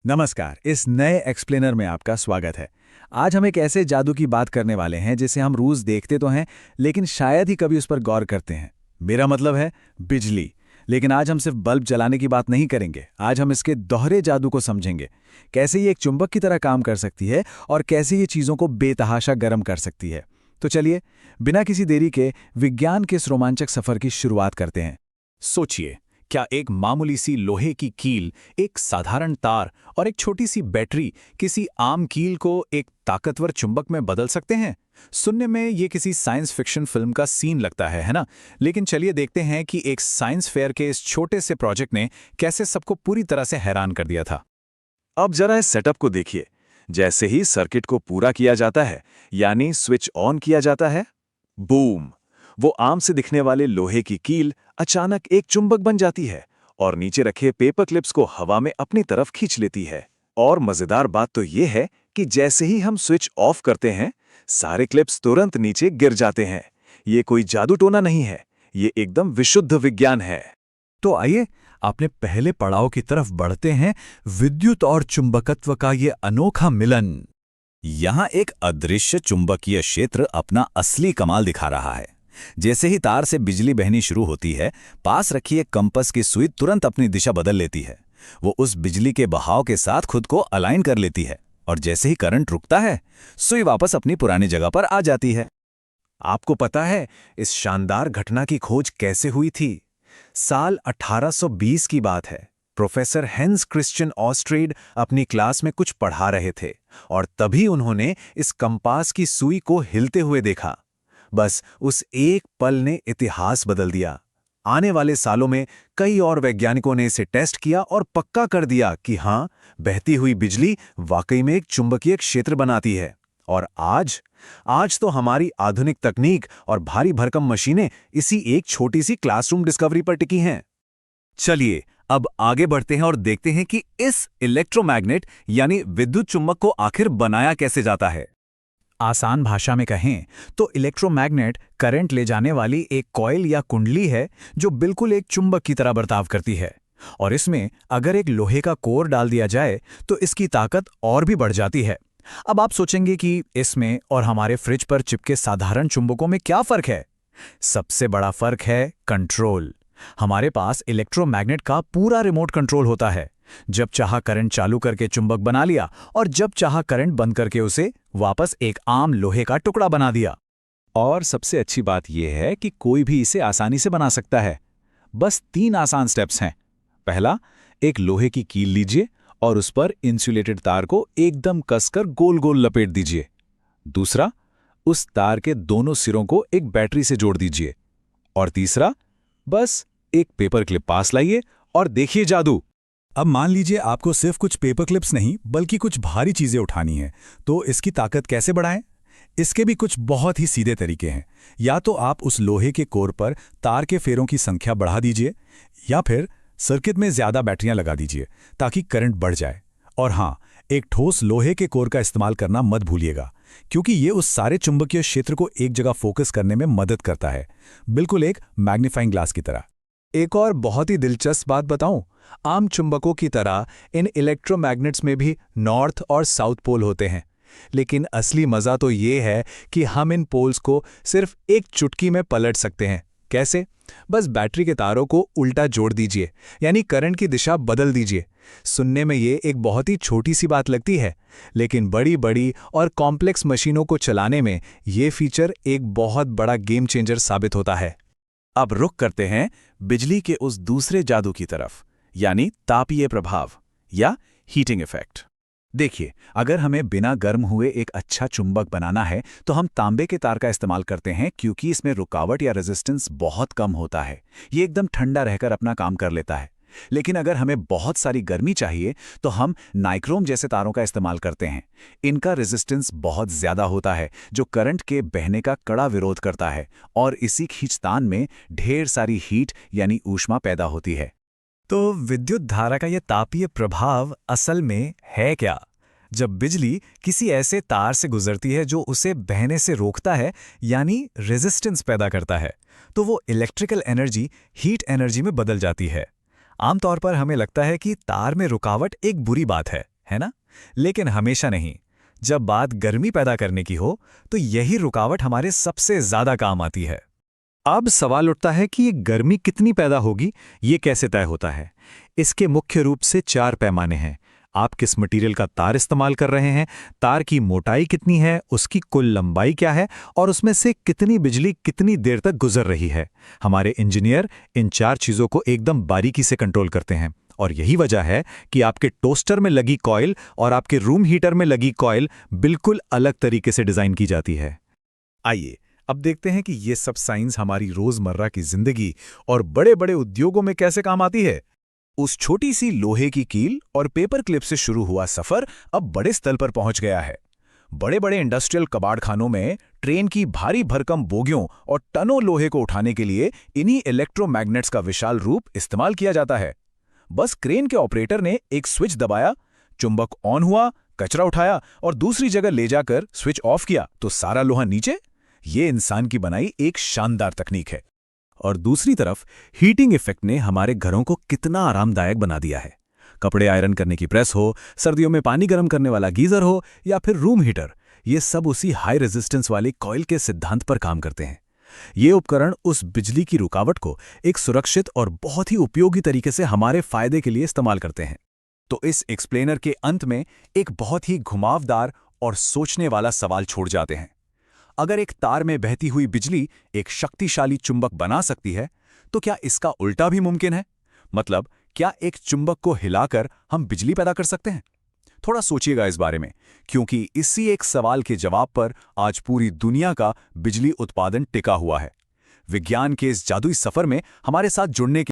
नमस्कार। इस नए एक्सप्लेनर में आपका स्वागत है। आज हम एक ऐसे जादू की बात करने वाले हैं जिसे हम रोज देखते तो हैं, लेकिन शायद ही कभी उस पर गौर करते हैं। मेरा मतलब है बिजली। लेकिन आज हम सिर्फ बल्ब जलाने की बात नहीं करेंगे। आज हम इसके दोहरे जादू को समझेंगे। कैसे ये एक चुंबक की तरह काम कर सकती है और कैसे ये चीज़ों को बेतहाशा गर्म कर सकती है। तो चलिए, बिना किसी देरी के विज्ञान के इस रोमांचक सफर की शुरुआत करते हैं। सोचिए, क्या एक मामूली सी लोहे की कील, एक साधारण तार और एक छोटी सी बैटरी किसी आम कील को एक ताकतवर चुंबक में बदल सकते हैं? सुनने में ये किसी साइंस फिक्शन फिल्म का सीन लगता है ना? लेकिन चलिए देखते हैं कि एक साइंस फेयर के इस छोटे से प्रोजेक्ट ने कैसे सबको पूरी तरह से हैरान कर दिया था। अब जरा इस सेटअप को देखिए। जैसे ही सर्किट को पूरा किया जाता है, यानी स्विच ऑन किया जाता है, बूम! वो आम से दिखने वाले लोहे की कील अचानक एक चुंबक बन जाती है और नीचे रखे पेपर क्लिप्स को हवा में अपनी तरफ खींच लेती है। और मजेदार बात तो ये है कि जैसे ही हम स्विच ऑफ करते हैं, सारे क्लिप्स तुरंत नीचे गिर जाते हैं। ये कोई जादू टोना नहीं है, ये एकदम विशुद्ध विज्ञान है। तो आइए अपने पहले पड़ाव की तरफ बढ़ते हैं, विद्युत और चुंबकत्व का ये अनोखा मिलन। यहाँ एक अदृश्य चुंबकीय क्षेत्र अपना असली कमाल दिखा रहा है। जैसे ही तार से बिजली बहनी शुरू होती है, पास रखी एक कंपास की सुई तुरंत अपनी दिशा बदल लेती है। वो उस बिजली के बहाव के साथ खुद को अलाइन कर लेती है और जैसे ही करंट रुकता है, सुई वापस अपनी पुरानी जगह पर आ जाती है। आपको पता है इस शानदार घटना की खोज कैसे हुई थी? साल 1820 की बात है। प्रोफेसर हेंस क्रिश्चियन ऑस्ट्रेड अपनी क्लास में कुछ पढ़ा रहे थे और तभी उन्होंने इस कंपास की सुई को हिलते हुए देखा। बस उस एक पल ने इतिहास बदल दिया। आने वाले सालों में कई और वैज्ञानिकों ने इसे टेस्ट किया और पक्का कर दिया कि हाँ, बहती हुई बिजली वाकई में एक चुंबकीय क्षेत्र बनाती है। और आज तो हमारी आधुनिक तकनीक और भारी भरकम मशीनें इसी एक छोटी सी क्लासरूम डिस्कवरी पर टिकी हैं। चलिए अब आगे बढ़ते हैं और देखते हैं कि इस इलेक्ट्रोमैग्नेट यानी विद्युत चुंबक को आखिर बनाया कैसे जाता है। आसान भाषा में कहें तो इलेक्ट्रोमैग्नेट करंट ले जाने वाली एक कॉइल या कुंडली है जो बिल्कुल एक चुंबक की तरह बर्ताव करती है। और इसमें अगर एक लोहे का कोर डाल दिया जाए तो इसकी ताकत और भी बढ़ जाती है। अब आप सोचेंगे कि इसमें और हमारे फ्रिज पर चिपके साधारण चुंबकों में क्या फर्क है? सबसे बड़ा फर्क है कंट्रोल। हमारे पास इलेक्ट्रोमैग्नेट का पूरा रिमोट कंट्रोल होता है। जब चाहा करंट चालू करके चुंबक बना लिया और जब चाहा करंट बंद करके उसे वापस एक आम लोहे का टुकड़ा बना दिया। और सबसे अच्छी बात यह है कि कोई भी इसे आसानी से बना सकता है। बस 3 आसान स्टेप्स हैं। पहला, एक लोहे की कील लीजिए और उस पर इंसुलेटेड तार को एकदम कसकर गोल गोल लपेट दीजिए। दूसरा, उस तार के दोनों सिरों को एक बैटरी से जोड़ दीजिए। और तीसरा, बस एक पेपर क्लिप पास लाइए और देखिए जादू। अब मान लीजिए आपको सिर्फ कुछ पेपर क्लिप्स नहीं बल्कि कुछ भारी चीजें उठानी है, तो इसकी ताकत कैसे बढ़ाएं? इसके भी कुछ बहुत ही सीधे तरीके हैं। या तो आप उस लोहे के कोर पर तार के फेरों की संख्या बढ़ा दीजिए, या फिर सर्किट में ज्यादा बैटरियां लगा दीजिए ताकि करंट बढ़ जाए। और हाँ, एक ठोस लोहे के कोर का इस्तेमाल करना मत भूलिएगा, क्योंकि ये उस सारे चुंबकीय क्षेत्र को एक जगह फोकस करने में मदद करता है, बिल्कुल एक मैग्नीफाइंग ग्लास की तरह। एक और बहुत ही दिलचस्प बात बताऊं, आम चुंबकों की तरह इन इलेक्ट्रोमैग्नेट्स में भी नॉर्थ और साउथ पोल होते हैं। लेकिन असली मजा तो ये है कि हम इन पोल्स को सिर्फ एक चुटकी में पलट सकते हैं। कैसे? बस बैटरी के तारों को उल्टा जोड़ दीजिए, यानी करंट की दिशा बदल दीजिए। सुनने में ये एक बहुत ही छोटी सी बात लगती है, लेकिन बड़ी बड़ी और कॉम्प्लेक्स मशीनों को चलाने में ये फीचर एक बहुत बड़ा गेम चेंजर साबित होता है। अब रुख करते हैं बिजली के उस दूसरे जादू की तरफ, यानी तापीय प्रभाव या हीटिंग इफेक्ट। देखिए, अगर हमें बिना गर्म हुए एक अच्छा चुंबक बनाना है तो हम तांबे के तार का इस्तेमाल करते हैं, क्योंकि इसमें रुकावट या रेजिस्टेंस बहुत कम होता है। ये एकदम ठंडा रहकर अपना काम कर लेता है। लेकिन अगर हमें बहुत सारी गर्मी चाहिए तो हम नाइक्रोम जैसे तारों का इस्तेमाल करते हैं। इनका रेजिस्टेंस बहुत ज्यादा होता है, जो करंट के बहने का कड़ा विरोध करता है, और इसी खींचतान में ढेर सारी हीट यानी ऊष्मा पैदा होती है। तो विद्युत धारा का यह तापीय प्रभाव असल में है क्या? जब बिजली किसी ऐसे तार से गुजरती है जो उसे बहने से रोकता है, यानी रेजिस्टेंस पैदा करता है, तो वो इलेक्ट्रिकल एनर्जी हीट एनर्जी में बदल जाती है। आमतौर पर हमें लगता है कि तार में रुकावट एक बुरी बात है ना? लेकिन हमेशा नहीं। जब बात गर्मी पैदा करने की हो तो यही रुकावट हमारे सबसे ज्यादा काम आती है। अब सवाल उठता है कि ये गर्मी कितनी पैदा होगी, ये कैसे तय होता है? इसके मुख्य रूप से 4 पैमाने हैं। आप किस मटेरियल का तार इस्तेमाल कर रहे हैं, तार की मोटाई कितनी है, उसकी कुल लंबाई क्या है और उसमें से कितनी बिजली कितनी देर तक गुजर रही है। हमारे इंजीनियर इन 4 चीज़ों को एकदम बारीकी से कंट्रोल करते हैं और यही वजह है कि आपके टोस्टर में लगी कॉइल और आपके रूम हीटर में लगी कॉइल बिल्कुल अलग तरीके से डिज़ाइन की जाती है। आइए अब देखते हैं कि ये सब साइंस हमारी रोजमर्रा की जिंदगी और बड़े बड़े उद्योगों में कैसे काम आती है। उस छोटी सी लोहे की कील और पेपर क्लिप से शुरू हुआ सफर अब बड़े स्तर पर पहुंच गया है। बड़े बड़े इंडस्ट्रियल कबाड़खानों में ट्रेन की भारी भरकम बोगियों और टनों लोहे को उठाने के लिए इन्हीं इलेक्ट्रोमैग्नेट्स का विशाल रूप इस्तेमाल किया जाता है। बस क्रेन के ऑपरेटर ने एक स्विच दबाया, चुंबक ऑन हुआ, कचरा उठाया और दूसरी जगह ले जाकर स्विच ऑफ किया तो सारा लोहा नीचे। ये इंसान की बनाई एक शानदार तकनीक है। और दूसरी तरफ हीटिंग इफेक्ट ने हमारे घरों को कितना आरामदायक बना दिया है। कपड़े आयरन करने की प्रेस हो, सर्दियों में पानी गर्म करने वाला गीजर हो या फिर रूम हीटर, ये सब उसी हाई रेजिस्टेंस वाली कॉइल के सिद्धांत पर काम करते हैं। ये उपकरण उस बिजली की रुकावट को एक सुरक्षित और बहुत ही उपयोगी तरीके से हमारे फायदे के लिए इस्तेमाल करते हैं। तो इस एक्सप्लेनर के अंत में एक बहुत ही घुमावदार और सोचने वाला सवाल छोड़ जाते हैं। अगर एक तार में बहती हुई बिजली एक शक्तिशाली चुंबक बना सकती है, तो क्या इसका उल्टा भी मुमकिन है? मतलब क्या एक चुंबक को हिलाकर हम बिजली पैदा कर सकते हैं? थोड़ा सोचिएगा इस बारे में, क्योंकि इसी एक सवाल के जवाब पर आज पूरी दुनिया का बिजली उत्पादन टिका हुआ है। विज्ञान के इस जादुई सफर में हमारे साथ जुड़ने के